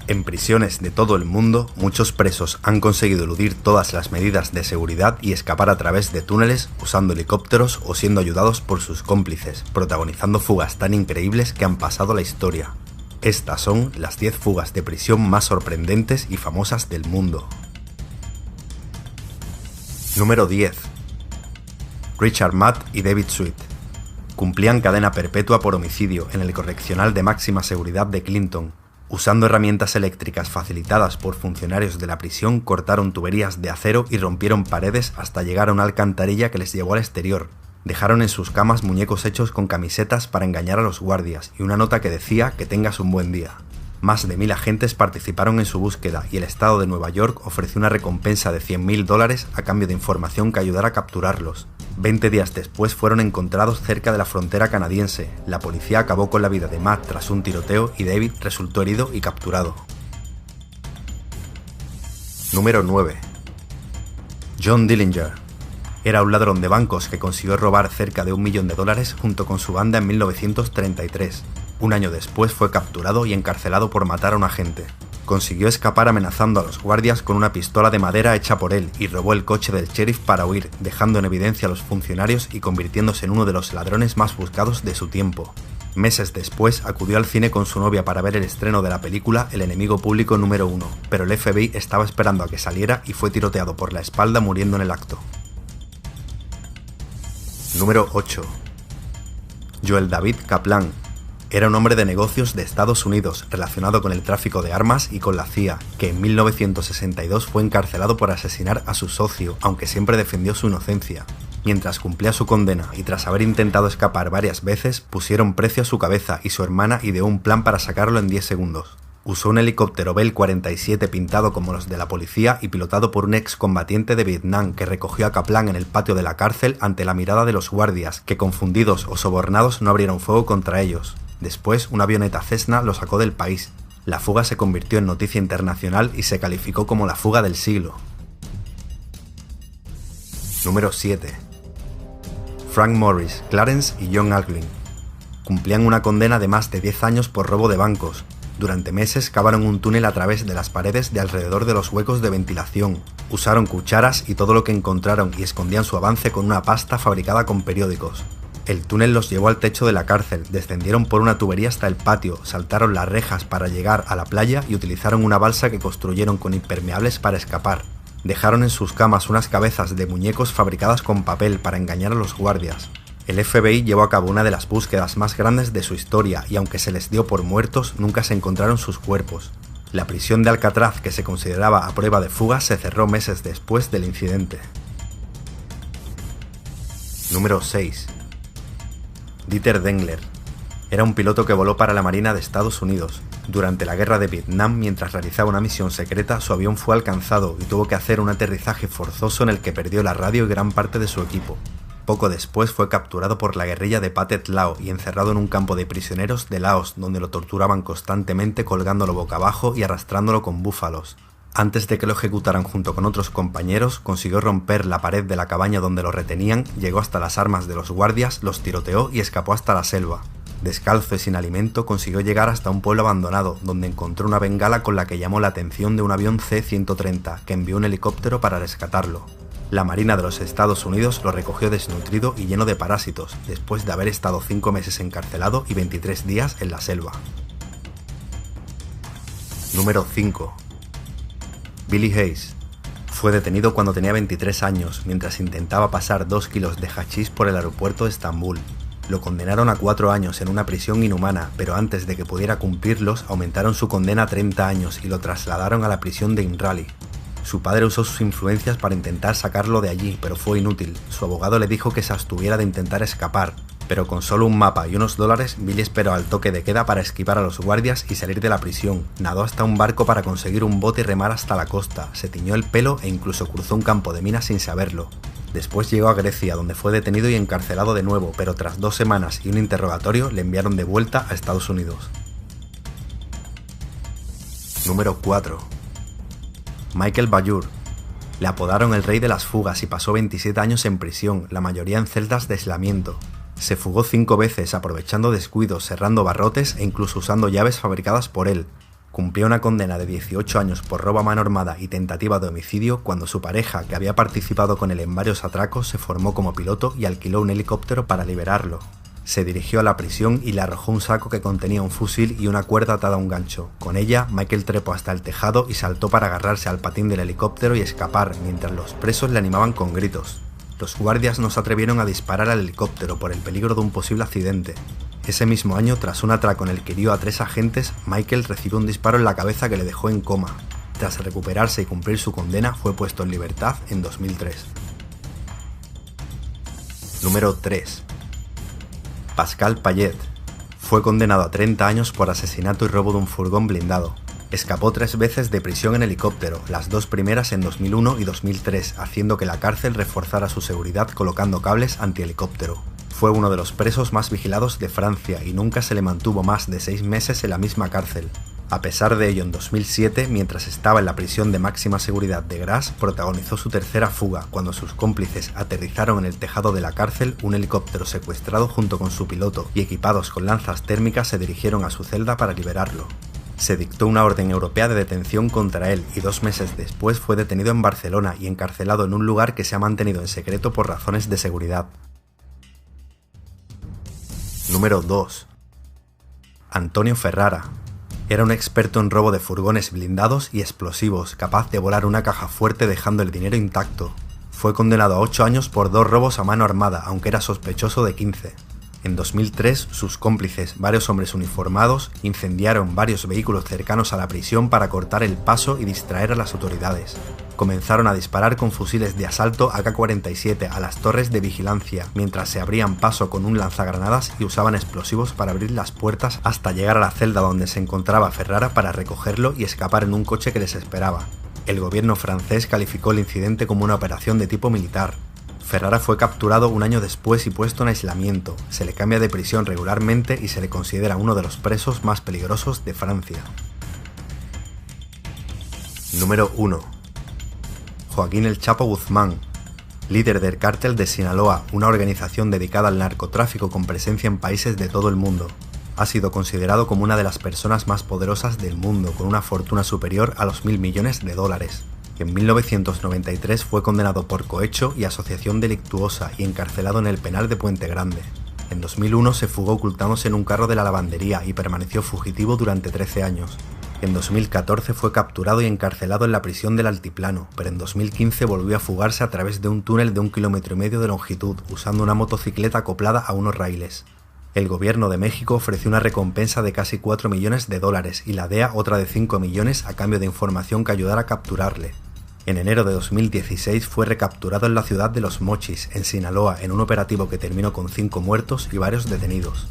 En prisiones de todo el mundo, muchos presos han conseguido eludir todas las medidas de seguridad y escapar a través de túneles, usando helicópteros o siendo ayudados por sus cómplices, protagonizando fugas tan increíbles que han pasado a la historia. Estas son las 10 fugas de prisión más sorprendentes y famosas del mundo. Número 10. Richard Matt y David Sweet. Cumplían cadena perpetua por homicidio en el correccional de máxima seguridad de Clinton. Usando herramientas eléctricas facilitadas por funcionarios de la prisión, cortaron tuberías de acero y rompieron paredes hasta llegar a una alcantarilla que les llevó al exterior. Dejaron en sus camas muñecos hechos con camisetas para engañar a los guardias y una nota que decía que tengas un buen día. Más de 1000 agentes participaron en su búsqueda y el estado de Nueva York ofreció una recompensa de $100.000 a cambio de información que ayudara a capturarlos. 20 días después fueron encontrados cerca de la frontera canadiense. La policía acabó con la vida de Matt tras un tiroteo y David resultó herido y capturado. Número 9. John Dillinger. Era un ladrón de bancos que consiguió robar cerca de $1 millón junto con su banda en 1933. Un año después fue capturado y encarcelado por matar a un agente. Consiguió escapar amenazando a los guardias con una pistola de madera hecha por él y robó el coche del sheriff para huir, dejando en evidencia a los funcionarios y convirtiéndose en uno de los ladrones más buscados de su tiempo. Meses después acudió al cine con su novia para ver el estreno de la película El enemigo público número 1, pero el FBI estaba esperando a que saliera y fue tiroteado por la espalda muriendo en el acto. Número 8. Joel David Kaplan. Era un hombre de negocios de Estados Unidos relacionado con el tráfico de armas y con la CIA, que en 1962 fue encarcelado por asesinar a su socio, aunque siempre defendió su inocencia. Mientras cumplía su condena y tras haber intentado escapar varias veces, pusieron precio a su cabeza y su hermana ideó un plan para sacarlo en 10 segundos. Usó un helicóptero Bell 47 pintado como los de la policía y pilotado por un excombatiente de Vietnam que recogió a Kaplan en el patio de la cárcel ante la mirada de los guardias, que confundidos o sobornados no abrieron fuego contra ellos. Después, una avioneta Cessna lo sacó del país. La fuga se convirtió en noticia internacional y se calificó como la fuga del siglo. Número 7. Frank Morris, Clarence y John Alglin. Cumplían una condena de más de 10 años por robo de bancos. Durante meses cavaron un túnel a través de las paredes de alrededor de los huecos de ventilación. Usaron cucharas y todo lo que encontraron y escondían su avance con una pasta fabricada con periódicos. El túnel los llevó al techo de la cárcel, descendieron por una tubería hasta el patio, saltaron las rejas para llegar a la playa y utilizaron una balsa que construyeron con impermeables para escapar. Dejaron en sus camas unas cabezas de muñecos fabricadas con papel para engañar a los guardias. El FBI llevó a cabo una de las búsquedas más grandes de su historia y aunque se les dio por muertos, nunca se encontraron sus cuerpos. La prisión de Alcatraz, que se consideraba a prueba de fuga, se cerró meses después del incidente. Número 6. Dieter Dengler. Era un piloto que voló para la Marina de Estados Unidos. Durante la guerra de Vietnam, mientras realizaba una misión secreta, su avión fue alcanzado y tuvo que hacer un aterrizaje forzoso en el que perdió la radio y gran parte de su equipo. Poco después fue capturado por la guerrilla de Pathet Lao y encerrado en un campo de prisioneros de Laos, donde lo torturaban constantemente colgándolo boca abajo y arrastrándolo con búfalos. Antes de que lo ejecutaran junto con otros compañeros, consiguió romper la pared de la cabaña donde lo retenían, llegó hasta las armas de los guardias, los tiroteó y escapó hasta la selva. Descalzo y sin alimento, consiguió llegar hasta un pueblo abandonado, donde encontró una bengala con la que llamó la atención de un avión C-130, que envió un helicóptero para rescatarlo. La Marina de los Estados Unidos lo recogió desnutrido y lleno de parásitos, después de haber estado 5 meses encarcelado y 23 días en la selva. Número 5. Billy Hayes. Fue detenido cuando tenía 23 años, mientras intentaba pasar 2 kilos de hachís por el aeropuerto de Estambul. Lo condenaron a 4 años en una prisión inhumana, pero antes de que pudiera cumplirlos, aumentaron su condena a 30 años y lo trasladaron a la prisión de Inrally. Su padre usó sus influencias para intentar sacarlo de allí, pero fue inútil. Su abogado le dijo que se abstuviera de intentar escapar, pero con solo un mapa y unos $, Billy esperó al toque de queda para esquivar a los guardias y salir de la prisión. Nadó hasta un barco para conseguir un bote y remar hasta la costa, se tiñó el pelo e incluso cruzó un campo de minas sin saberlo. Después llegó a Grecia, donde fue detenido y encarcelado de nuevo, pero tras 2 semanas y un interrogatorio le enviaron de vuelta a Estados Unidos. Número 4. Michael Ballure. Le apodaron el rey de las fugas y pasó 27 años en prisión, la mayoría en celdas de aislamiento. Se fugó 5 veces, aprovechando descuidos, cerrando barrotes e incluso usando llaves fabricadas por él. Cumplía una condena de 18 años por robo a mano armada y tentativa de homicidio cuando su pareja, que había participado con él en varios atracos, se formó como piloto y alquiló un helicóptero para liberarlo. Se dirigió a la prisión y le arrojó un saco que contenía un fusil y una cuerda atada a un gancho. Con ella, Michael trepó hasta el tejado y saltó para agarrarse al patín del helicóptero y escapar, mientras los presos le animaban con gritos. Los guardias no se atrevieron a disparar al helicóptero por el peligro de un posible accidente. Ese mismo año, tras un atraco en el que hirió a 3 agentes, Michael recibió un disparo en la cabeza que le dejó en coma. Tras recuperarse y cumplir su condena, fue puesto en libertad en 2003. Número 3. Pascal Payet. Fue condenado a 30 años por asesinato y robo de un furgón blindado. Escapó 3 veces de prisión en helicóptero, las 2 primeras en 2001 y 2003, haciendo que la cárcel reforzara su seguridad colocando cables antihelicóptero. Fue uno de los presos más vigilados de Francia y nunca se le mantuvo más de 6 meses en la misma cárcel. A pesar de ello, en 2007, mientras estaba en la prisión de máxima seguridad de Graz, protagonizó su tercera fuga, cuando sus cómplices aterrizaron en el tejado de la cárcel un helicóptero secuestrado junto con su piloto y equipados con lanzas térmicas se dirigieron a su celda para liberarlo. Se dictó una orden europea de detención contra él y 2 meses después fue detenido en Barcelona y encarcelado en un lugar que se ha mantenido en secreto por razones de seguridad. Número 2. Antonio Ferrara. Era un experto en robo de furgones blindados y explosivos, capaz de volar una caja fuerte dejando el dinero intacto. Fue condenado a 8 años por 2 robos a mano armada, aunque era sospechoso de 15. En 2003, sus cómplices, varios hombres uniformados, incendiaron varios vehículos cercanos a la prisión para cortar el paso y distraer a las autoridades. Comenzaron a disparar con fusiles de asalto AK-47 a las torres de vigilancia, mientras se abrían paso con un lanzagranadas y usaban explosivos para abrir las puertas hasta llegar a la celda donde se encontraba Ferrara para recogerlo y escapar en un coche que les esperaba. El gobierno francés calificó el incidente como una operación de tipo militar. Ferrara fue capturado un año después y puesto en aislamiento, se le cambia de prisión regularmente y se le considera uno de los presos más peligrosos de Francia. Número 1. Joaquín El Chapo Guzmán, líder del cártel de Sinaloa, una organización dedicada al narcotráfico con presencia en países de todo el mundo. Ha sido considerado como una de las personas más poderosas del mundo, con una fortuna superior a los $1.000 millones. En 1993 fue condenado por cohecho y asociación delictuosa y encarcelado en el penal de Puente Grande. En 2001 se fugó ocultándose en un carro de la lavandería y permaneció fugitivo durante 13 años. En 2014 fue capturado y encarcelado en la prisión del Altiplano, pero en 2015 volvió a fugarse a través de un túnel de 1,5 kilómetros de longitud, usando una motocicleta acoplada a unos raíles. El gobierno de México ofreció una recompensa de casi $4 millones y la DEA otra de 5 millones a cambio de información que ayudara a capturarle. En enero de 2016 fue recapturado en la ciudad de Los Mochis, en Sinaloa, en un operativo que terminó con 5 muertos y varios detenidos.